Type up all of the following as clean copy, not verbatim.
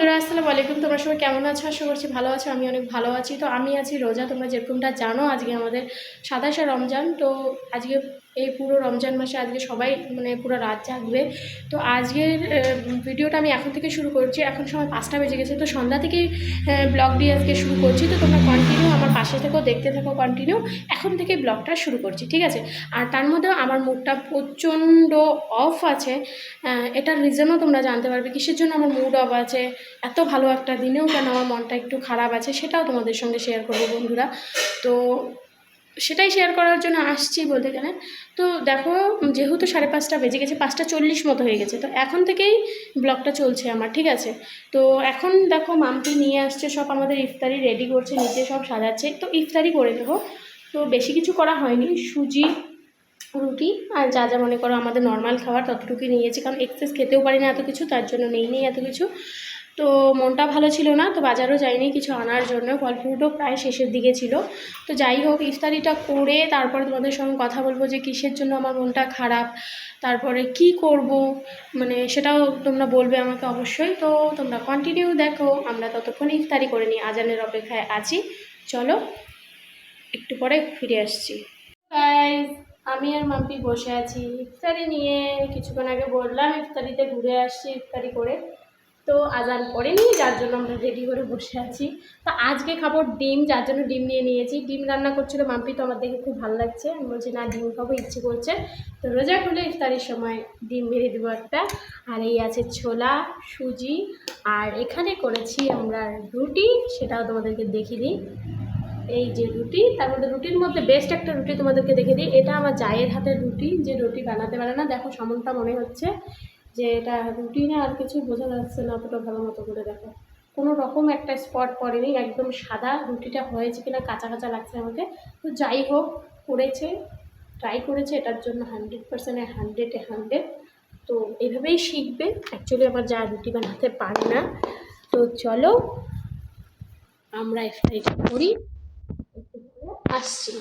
বন্ধুরা, আসসালামু আলাইকুম। তোমরা সবাই কেমন আছো? আশা করছি ভালো আছো। আমি অনেক ভালো আছি। তো আমি আছি রোজা, তোমরা যেরকমটা জানো আজকে আমাদের 27শে রমজান। তো আজকে এই পুরো রমজান মাসে আজকে সবাই মানে পুরো রাত জাগবে। তো আজকের ভিডিওটা আমি এখন থেকে শুরু করছি। এখন সময় 5টা বেজে গেছে, তো সন্ধ্যা থেকেই ব্লগ দিয়ে আজকে শুরু করছি। তো তোমরা কন্টিনিউ আমার পাশে থেকেও দেখতে থাকো, কন্টিনিউ এখন থেকে ব্লগটা শুরু করছি, ঠিক আছে? আর তার মধ্যেও আমার মুডটা প্রচণ্ড অফ আছে। এটার রিজনও তোমরা জানতে পারবে কিসের জন্য আমার মুড অফ আছে, এত ভালো একটা দিনেও কেন আমার মনটা একটু খারাপ আছে, সেটাও তোমাদের সঙ্গে শেয়ার করবো বন্ধুরা। তো সেটাই শেয়ার করার জন্য আসছি বলতে গেলে। তো দেখো, যেহেতু 5:30 বেজে গেছে, 5:40 মতো হয়ে গেছে, তো এখন থেকেই ব্লগটা চলছে আমার, ঠিক আছে? তো এখন দেখো মাম্পি নিয়ে আসছে সব, আমাদের ইফতারি রেডি করছে, নিচে সব সাজাচ্ছে। তো ইফতারি করে দেবো। তো বেশি কিছু করা হয়নি, সুজি, রুটি আর যা যা মনে করো আমাদের নর্মাল খাবার ততটুকুই নিয়েছি, কারণ এক্সেস খেতেও পারি না এত কিছু, তার জন্য নেই এত কিছু। তো মনটা ভালো ছিল না, তো বাজারও যাইনি কিছু আনার জন্য, ফল ফ্রুটও প্রায় শেষের দিকে ছিল। তো যাই হোক, ইফতারিটা করে তারপরে তোমাদের সঙ্গে কথা বলবো যে কিসের জন্য আমার মনটা খারাপ, তারপরে কি করব, মানে সেটাও তোমরা বলবে আমাকে অবশ্যই। তো তোমরা কন্টিনিউ দেখো, আমরা ততক্ষণ ইফতারি করে নিই, আজানের অপেক্ষায় আছি। চলো একটু পরে ফিরে আসছি। গাইস, আমি আর মাম্পি বসে আছি ইফতারি নিয়ে। কিছুক্ষণ আগে বললাম ইফতারিতে ঘুরে আসছি ইফতারি করে। তো আজান পড়েনি, যার জন্য আমরা রেডি করে বসে আছি। তো আজকে খাবো ডিম, যার জন্য ডিম নিয়ে নিয়েছি। ডিম রান্না করছিল মাম্পি, তো আমার দেখে খুব ভালো লাগছে। আমি বলছি না, ডিম খাবো, ইচ্ছে করছে। তো রোজা খুলে ইফতারির সময় ডিম মেরে দেবো একটা। আর এই আছে ছোলা, সুজি, আর এখানে করেছি আমরা রুটি, সেটাও তোমাদেরকে দেখিয়ে দিই। এই যে রুটি, তার মধ্যে রুটির মধ্যে বেস্ট একটা রুটি তোমাদেরকে দেখে দিই। এটা আমার জায়ের হাতের রুটি, যে রুটি বানাতে পারে না। দেখো সামনটা মনে হচ্ছে যে এটা রুটি না, আর কিছু বোঝা যাচ্ছে না অতটা ভালো মতো করে। দেখো কোনো রকম একটা স্পট পড়েনি, একদম সাদা। রুটিটা হয়েছে কিনা কাঁচা কাঁচা লাগছে আমাকে। তো যাই হোক, করেছে, ট্রাই করেছে, এটার জন্য 100%-এ 100 তো এইভাবেই শিখবে। অ্যাকচুয়ালি আমার যা রুটি বানাতে পারে না। তো চলো আমরা ইফতারিটা করি, আসছি।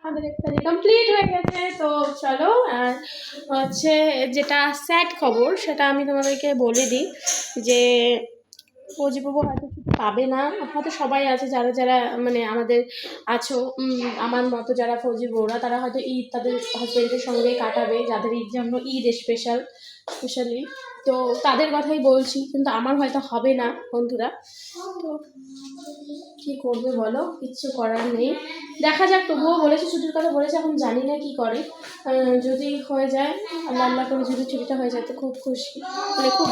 আমাদের ইফতারি কমপ্লিট হয়ে গেছে। তো চলো, আর হচ্ছে যেটা স্যাড খবর সেটা আমি তোমাদেরকে বলে দিই, যে ফৌজিবাবু হয়তো কিছু পাবে না। হয়তো সবাই আছে যারা যারা মানে আমাদের আছো, আমার মতো যারা ফৌজিবাবুরা, তারা হয়তো ঈদ তাদের হাজব্যান্ডের সঙ্গে কাটাবে, যাদের ঈদ জন্য ঈদ স্পেশালি। তো তাদের কথাই বলছি, কিন্তু আমার হয়তো হবে না বন্ধুরা। তো কী করবে বলো, কিচ্ছু করার নেই, দেখা যাক। তবুও বলেছে, ছুটির কথা বলেছে, এখন জানি না কি করে। যদি হয়ে যায়, আল্লাহ করে যদি ছুটিটা হয়ে যায় তো খুব খুশি, মানে খুব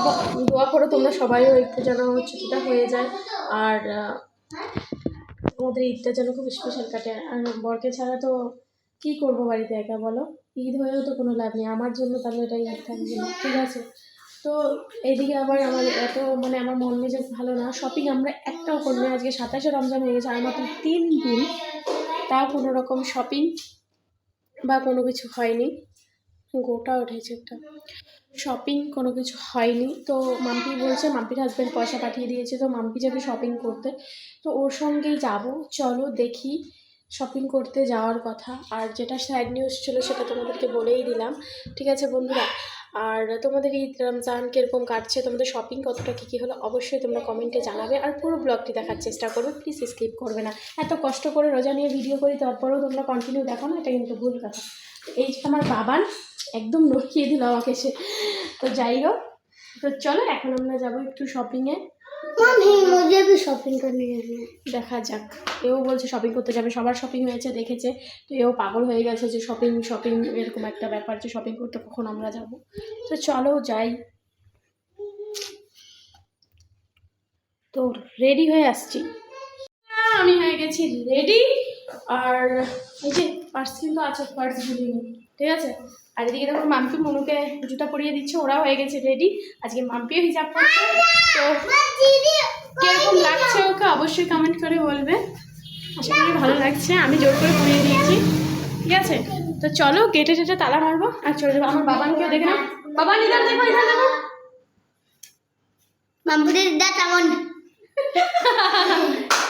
দোয়া করো তোমরা সবাইও একটু যেন ছুটিটা হয়ে যায়। আর আমাদের ঈদটা যেন খুব স্পেশাল কাটে। আর বরকে ছাড়া তো কী করবো বাড়িতে একা বলো? ঈদ হয়েও তো কোনো লাভ নেই আমার জন্য, তাহলে এটা ঈদ থাকবে না, ঠিক আছে? তো এইদিকে আবার আমার এত মানে আমার মন মেজাজ ভালো না। শপিং আমরা একটাও করবো। আজকে 27শে রমজান হয়ে গেছে, আর মাত্র 3 দিন, তাও কোনো রকম শপিং বা কোনো কিছু হয়নি। গোটা উঠেছে একটা, শপিং কোনো কিছু হয়নি। তো মাম্পি বলছে, মাম্পির হাজব্যান্ড পয়সা পাঠিয়ে দিয়েছে, তো মাম্পি যাবে শপিং করতে, তো ওর সঙ্গেই যাব। চলো দেখি, শপিং করতে যাওয়ার কথা। আর যেটা স্যাড নিউজ ছিল সেটা তোমাদেরকে বলেই দিলাম, ঠিক আছে বন্ধুরা? আর তোমাদের ঈদ রমজান কীরকম কাটছে, তোমাদের শপিং কতটা কী হলো, অবশ্যই তোমরা কমেন্টে জানাবে। আর পুরো ব্লগটি দেখার চেষ্টা করবে, প্লিজ স্কিপ করবে না। এত কষ্ট করে রোজা নিয়ে ভিডিও করি, তারপরেও তোমরা কন্টিনিউ দেখো না, এটা কিন্তু ভুল কথা। এই যে আমার বাবান একদম নখিয়ে দিল আমাকে সে। তো যাই হোক, তো চলো এখন আমরা যাবো একটু শপিংয়ে। শপিং করতে দেখা যাক। এও বলছে শপিং করতে যাবে, সবার শপিং হয়েছে দেখেছে, তো এও পাগল হয়ে গেছে যে শপিং এরকম একটা ব্যাপার, যে শপিং করতে কখন আমরা যাব। তো চলো যাই। তো রেডি হয়ে আসছি, আমি হয়ে গেছি রেডি। আর এই যে পার্স কিন্তু আছে, পার্স ভুলিনি, ঠিক আছে? আর এদিকে দেখো মাম্পি মনুকে জুতা পরিয়ে দিচ্ছে, ওরাও হয়ে গেছে রেডি। আজকে মাম্পিও হিজাব করছে। তো কীরকম লাগছে ওকে অবশ্যই কমেন্ট করে বলবে, আশা করি ভালো লাগছে। আমি জোর করে পরিয়ে দিয়েছি, ঠিক আছে? তো চলো গেটে তালা মারবো আর চলে যাবো। আমার বাবানকেও দেখে নাও, বাবান ইধার দেখো, ইধার দেখো,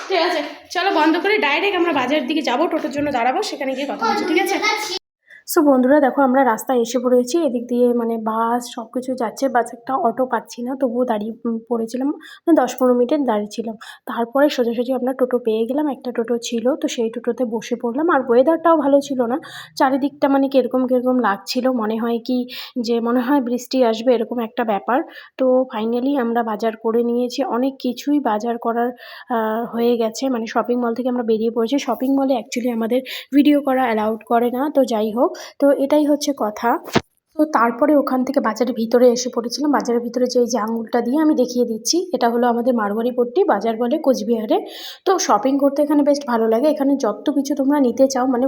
ঠিক আছে? চলো বন্ধ করে ডাইরেক্ট আমরা বাজারের দিকে যাবো, টোটোর জন্য দাঁড়াবো, সেখানে গিয়ে কথা বলছি, ঠিক আছে? সো বন্ধুরা দেখো আমরা রাস্তায় এসে পড়েছি, এদিক দিয়ে মানে বাস সব কিছু যাচ্ছে, বাস একটা অটো পাচ্ছি না, তবুও দাঁড়িয়ে পড়েছিলাম, 10-15 মিনিট দাঁড়িয়েছিলাম। তারপরে সোজাসুজি আমরা টোটো পেয়ে গেলাম, একটা টোটো ছিল, তো সেই টোটোতে বসে পড়লাম। আর ওয়েদারটাও ভালো ছিল না, চারিদিকটা মানে কিরকম কিরকম লাগছিল, মনে হয় কি যে মনে হয় বৃষ্টি আসবে এরকম একটা ব্যাপার। তো ফাইনালি আমরা বাজার করে নিয়েছি, অনেক কিছুই বাজার করার হয়ে গেছে, মানে শপিং মল থেকে আমরা বেরিয়ে পড়েছি। শপিং মলে অ্যাকচুয়ালি আমাদের ভিডিও করা অ্যালাউড করে না, তো যাই হোক, তো এটাই হচ্ছে কথা। তো তারপরে ওখান থেকে বাজারের ভিতরে এসে পড়েছিলাম। বাজারের ভিতরে যে এই যে আঙুলটা দিয়ে আমি দেখিয়ে দিচ্ছি, এটা হলো আমাদের মারোয়ারি পট্টি বাজার বলে কোচবিহারে। তো শপিং করতে এখানে বেশ ভালো লাগে, এখানে যত কিছু তোমরা নিতে চাও মানে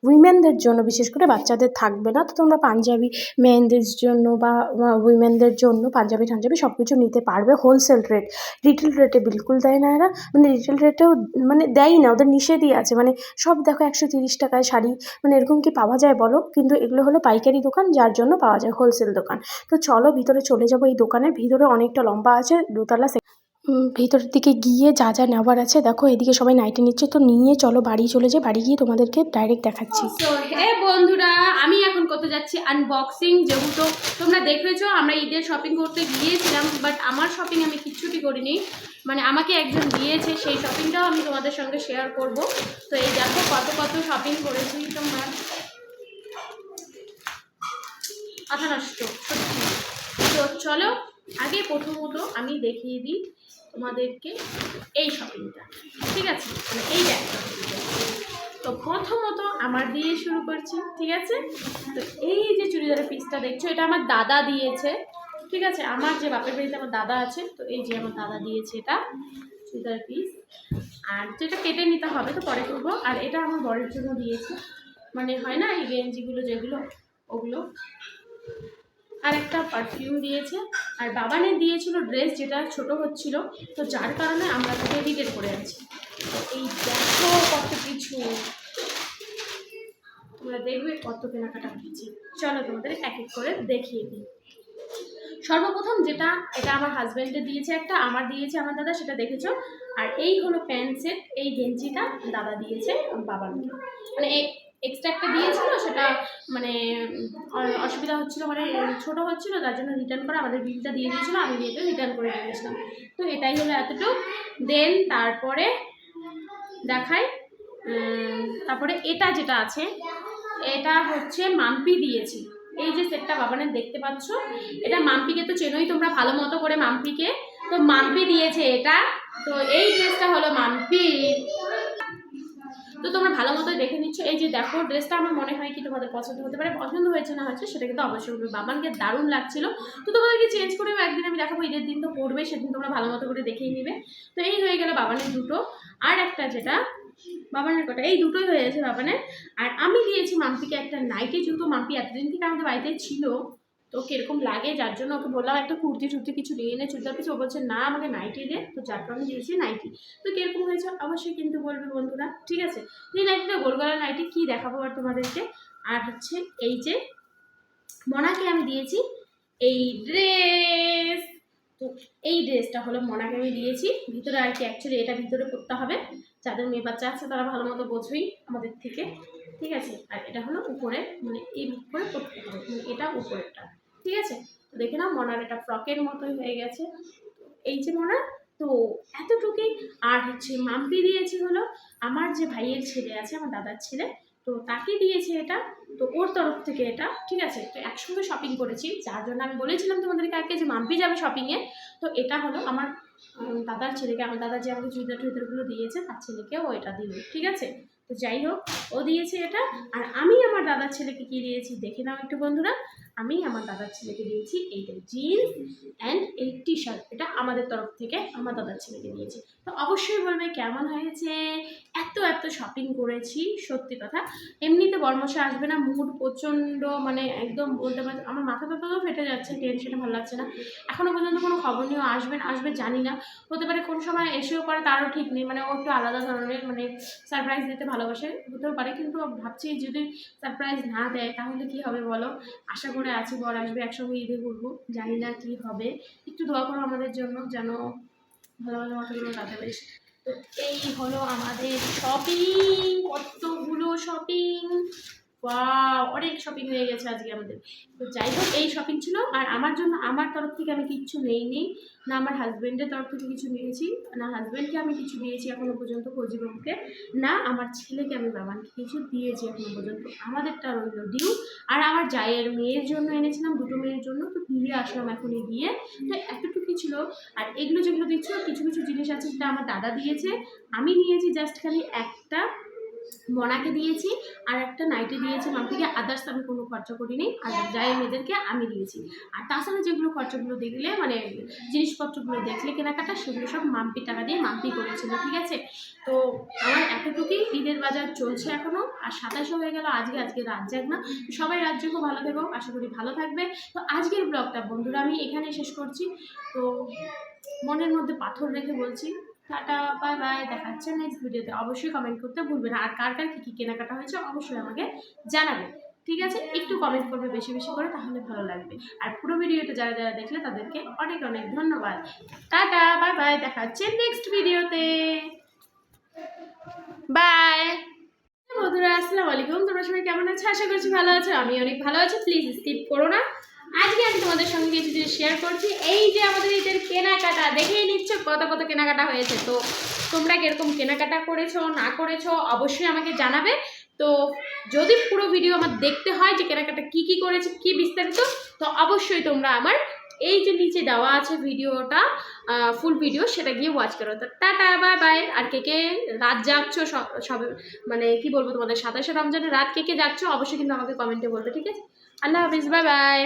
উইমেনদের জন্য, বিশেষ করে বাচ্চাদের থাকবে না, তো তোমরা পাঞ্জাবি মেয়েদের জন্য বা উইমেনদের জন্য পাঞ্জাবি টাঞ্জাবি সব কিছু নিতে পারবে হোলসেল রেট। রিটেল রেটে বিলকুল দেয় না এরা, মানে রিটেল রেটেও মানে দেয়ই না, ওদের নিষেধই আছে। মানে সব দেখো 130 টাকায় শাড়ি, মানে এরকম কি পাওয়া যায় বলো? কিন্তু এগুলো হলো পাইকারি দোকান, যার জন্য পাওয়া যায়, হোলসেল দোকান। তো চলো ভিতরে চলে যাবো। এই দোকানের ভিতরে অনেকটা লম্বা আছে, দোতলা। ভিতরের দিকে গিয়ে যা যা নেওয়ার আছে দেখো, এদিকে সবাই নাইটি নিচ্ছে, তো নিয়ে চলো বাড়ি চলে যাই, বাড়ি গিয়ে তোমাদেরকে ডাইরেক্ট দেখাচ্ছি। তো হে বন্ধুরা, আমি এখন করতে যাচ্ছি আনবক্সিং। যেহেতু তোমরা দেখেছো আমরা ঈদের শপিং করতে গিয়েছিলাম, বাট আমার শপিং আমি কিচ্ছুটি করিনি, মানে আমাকে একজন দিয়েছে, সেই শপিংটাও আমি তোমাদের সঙ্গে শেয়ার করব। তো এই দেখো কত কত শপিং করেছি তোমরা, মাথা নষ্ট সত্যি। তো চলো আগে প্রথমত আমি দেখিয়ে দিই তোমাদেরকে এই শপিংটা, ঠিক আছে, মানে এই ব্যাগটা। তো প্রথমত আমার দিয়ে শুরু করছি, ঠিক আছে। তো এই যে চুড়িদারের পিসটা দেখছো, এটা আমার দাদা দিয়েছে, ঠিক আছে। আমার যে বাপের বাড়িতে আমার দাদা আছে, তো এই যে আমার দাদা দিয়েছে এটা চুড়িদারের পিস। আর যেটা কেটে নিতে হবে তো পরে করবো। আর এটা আমার বরের জন্য দিয়েছে, মানে হয় না এই গেঞ্জিগুলো যেগুলো, ওগুলো। আর একটা পারফিউম দিয়েছে। আর বাবানের দিয়েছিল ড্রেস, যেটা ছোট হচ্ছিল, তো যার কারণে আমরা তাকে রিটেল করে আছি। তো এই দেখো কত কিছু, তোমরা দেখবে কত কেনাকাটা হয়েছে। চলো তোমাদের এক এক করে দেখিয়ে দিই। সর্বপ্রথম যেটা, এটা আমার হাজব্যান্ডে দিয়েছে একটা, আমার দিয়েছে আমার দাদা, সেটা দেখেছো। আর এই হলো প্যান্ট সেট, এই গেঞ্জিটা দাদা দিয়েছে বাবাকে, মানে এক্সট্রা একটা দিয়েছিল, সেটা মানে অসুবিধা হচ্ছিল, মানে ছোট হচ্ছিল, তার জন্য রিটার্ন করে আমাদের বিলটা দিয়ে দিয়েছিলো, আমি বিলটা রিটার্ন করে দিয়েছিলাম। তো এটাই হলো এতটুকু। দেন তারপরে দেখাই, তারপরে এটা যেটা আছে, এটা হচ্ছে মাম্পি দিয়েছি। এই যে সেটটা বাবানের দেখতে পাচ্ছ, এটা মাম্পিকে তো চেনোই তোমরা ভালো মতো করে মাম্পিকে, তো মাম্পি দিয়েছে এটা। তো এই ড্রেসটা হলো মাম্পি, তো তোমরা ভালো মতো দেখে নিচ্ছ। এই যে দেখো ড্রেসটা, আমার মনে হয় কি তোমাদের পছন্দ হতে পারে, পছন্দ হয়েছে না হয়েছে সেটা কিন্তু অবশ্যই বলবে। বাবানকে দারুণ লাগছিল, তো তোমাদেরকে চেঞ্জ করেও একদিন আমি দেখাবো, ঈদের দিন তো পড়বে, সেদিন তোমরা ভালো মতো করে দেখেই নিবে। তো এই হয়ে গেল বাবানের দুটো। আর একটা যেটা বাবানের কটা, এই দুটোই হয়ে গেছে বাবানের। আর আমি দিয়েছি মাম্পিকে একটা নাইটি, যেহেতু মাম্পি এতদিন থেকে আমাদের বাড়িতে ছিল, তো কিরকম লাগে, যার জন্য ওকে বললাম একটা কুর্তি টুর্তি কিছু নিয়ে এনে চুড়িদার পিছু, ও বলছে না আমাকে নাইটি দে, তো যার কারণে দিয়েছি নাইটি। তো কিরকম হয়েছে অবশ্যই কিন্তু বলবে বন্ধুরা, ঠিক আছে। এই নাইটিটা গোল গলা নাইটি, কি দেখাবো আর তোমাদেরকে। আর হচ্ছে এই যে মনাকে আমি দিয়েছি এই ড্রেস, তো এই ড্রেসটা হলো মনাকে আমি দিয়েছি ভিতরে আর কি, অ্যাকচুয়ালি এটা ভিতরে পরতে হবে, যাদের মেয়ে বাচ্চা আছে তারা ভালো মতো বোঝেই আমাদের থেকে, ঠিক আছে। আর এটা হলো উপরে, মানে এই উপরে পরতে হবে, মানে এটা উপরেরটা, ঠিক আছে। তো দেখে নাও মনার এটা ফ্রকের মতোই হয়ে গেছে, এই যে মনা। তো এতটুকুই। আর হচ্ছে মাম্পি দিয়েছি হলো আমার যে ভাইয়ের ছেলে আছে, আমার দাদার ছেলে, তো তাকে দিয়েছে এটা, তো ওর তরফ থেকে এটা, ঠিক আছে। তো একসঙ্গে শপিং করেছি, যার জন্য আমি বলেছিলাম তোমাদেরকে আগে যে মাম্পি যাবে শপিংয়ে। তো এটা হলো আমার দাদার ছেলেকে, আমার দাদা যে আমাকে চুড়িদার টুড়িদারগুলো দিয়েছে তার ছেলেকেও এটা দিল, ঠিক আছে। তো যাই হোক, ও দিয়েছে এটা। আর আমি আমার দাদার ছেলেকে কি দিয়েছি দেখে নাও একটু বন্ধুরা। আমি আমার দাদার ছেলেকে দিয়েছি এইটা জিন্স অ্যান্ড এই টি শার্ট, এটা আমাদের তরফ থেকে আমার দাদার ছেলেকে দিয়েছি। তো অবশ্যই বলবে কেমন হয়েছে। এত এত শপিং করেছি, সত্যি কথা। এমনিতে বর্মশা আসবে না, মুড প্রচণ্ড, মানে একদম বলতে পারছি আমার মাথা ব্যথাও ফেটে যাচ্ছে, টেনশনে ভালো লাগছে না। এখনও পর্যন্ত কোনো খবর নিয়েও আসবে জানি না, হতে পারে কোন সময় এসেও পারে, তারও ঠিক নেই। মানে ও একটু আলাদা ধরনের, মানে সারপ্রাইজ দিতে ভালোবাসে, হতেও পারে। কিন্তু ভাবছি যদি সারপ্রাইজ না দেয় তাহলে কি হবে বলো। আশা করে আছি বর আসবে, একসঙ্গে ঈদে ঘুরবো, জানি না কি হবে। একটু দোয়া করো আমাদের জন্য, যেন ভালো ভালো মতোগুলো কাটে বেশ। তো এই হলো আমাদের শপিং, কতগুলো শপিং। ওয়াও, অনেক শপিং হয়ে গেছে আজকে আমাদের। তো যাই হোক, এই শপিং ছিল। আর আমার জন্য আমার তরফ থেকে আমি কিচ্ছু নেই, না আমার হাজব্যান্ডের তরফ থেকে কিছু নিয়েছি, না হাজব্যান্ডকে আমি কিছু দিয়েছি এখনো পর্যন্ত ফৌজিবাবুকে, না আমার ছেলেকে আমি বাবানকে কিছু দিয়েছি এখনো পর্যন্ত। আমাদেরটা রইল ডিউ। আর আমার জায়ের মেয়ের জন্য এনেছিলাম, দুটো মেয়ের জন্য, তো দিয়ে আসলাম এখনই দিয়ে। তো এতটুকুই ছিল। আর এগুলো যেগুলো দিচ্ছিল, কিছু কিছু জিনিস আছে যেটা আমার দাদা দিয়েছে, আমি নিয়েছি জাস্ট খালি একটা, মনাকে দিয়েছি, আর একটা নাইটি দিয়েছি মাম্পিকে। আদার্স আমি কোনো খরচা করিনি, আর যাই মেয়েদেরকে আমি দিয়েছি। আর তাছাড়া যেগুলো খরচাগুলো দেখলে, মানে জিনিসপত্রগুলো দেখলে কেনাকাটা, সেগুলো সব মাম্পির টাকা দিয়ে মাম্পি করেছিল, ঠিক আছে। তো আমার এতটুকুই, ঈদের বাজার চলছে এখনো। আর 27 হয়ে গেল আজকে রাত জাগ না। সবাই রাজ্যকে ভালো থেকো, আশা করি ভালো থাকবে। তো আজকের ব্লগটা বন্ধুরা আমি এখানে শেষ করছি। তো মনের মধ্যে পাথর রেখে বলছি টাটা, বাই বাই, দেখা হচ্ছে নেক্সট ভিডিওতে। অবশ্যই কমেন্ট করতে ভুলবে না, আর কার কার কী কী কেনাকাটা হয়েছে অবশ্যই আমাকে জানাবে, ঠিক আছে। একটু কমেন্ট করবে বেশি বেশি করে, তাহলে ভালো লাগবে। আর পুরো ভিডিওটা যারা যারা দেখলে তাদেরকে অনেক অনেক ধন্যবাদ। টাটা, বাই বাই, দেখা হচ্ছে নেক্সট ভিডিওতে। বাই বন্ধুরা, আসসালামু আলাইকুম। তোমরা সবাই কেমন আছো? আশা করছি ভালো আছো, আমি অনেক ভালো আছি। প্লিজ স্কিপ করো না। আজকে আমি তোমাদের সঙ্গে কিছু জিনিস শেয়ার করছি। এই যে আমাদের ঈদের কেনাকাটা, দেখেই নিচ্ছ কত কত কেনাকাটা হয়েছে। তো তোমরা কিরকম কেনাকাটা করেছো না করেছো অবশ্যই আমাকে জানাবে। তো যদি পুরো ভিডিও আমার দেখতে হয় যে কেনাকাটা কি কি করেছে, কি বিস্তারিত, তো অবশ্যই তোমরা আমার এই যে নিচে দেওয়া আছে ভিডিওটা, ফুল ভিডিও, সেটা গিয়ে ওয়াচ করো। তো টাটা, বাই বাই। আর কে কে রাত যাচ্ছো, সবে মানে কি বলবো তোমাদের, 27শে রমজানের রাত কে কে যাচ্ছো অবশ্যই কিন্তু আমাকে কমেন্টে বলবে, ঠিক আছে। আল্লাহ হাফিজ, বাই বাই।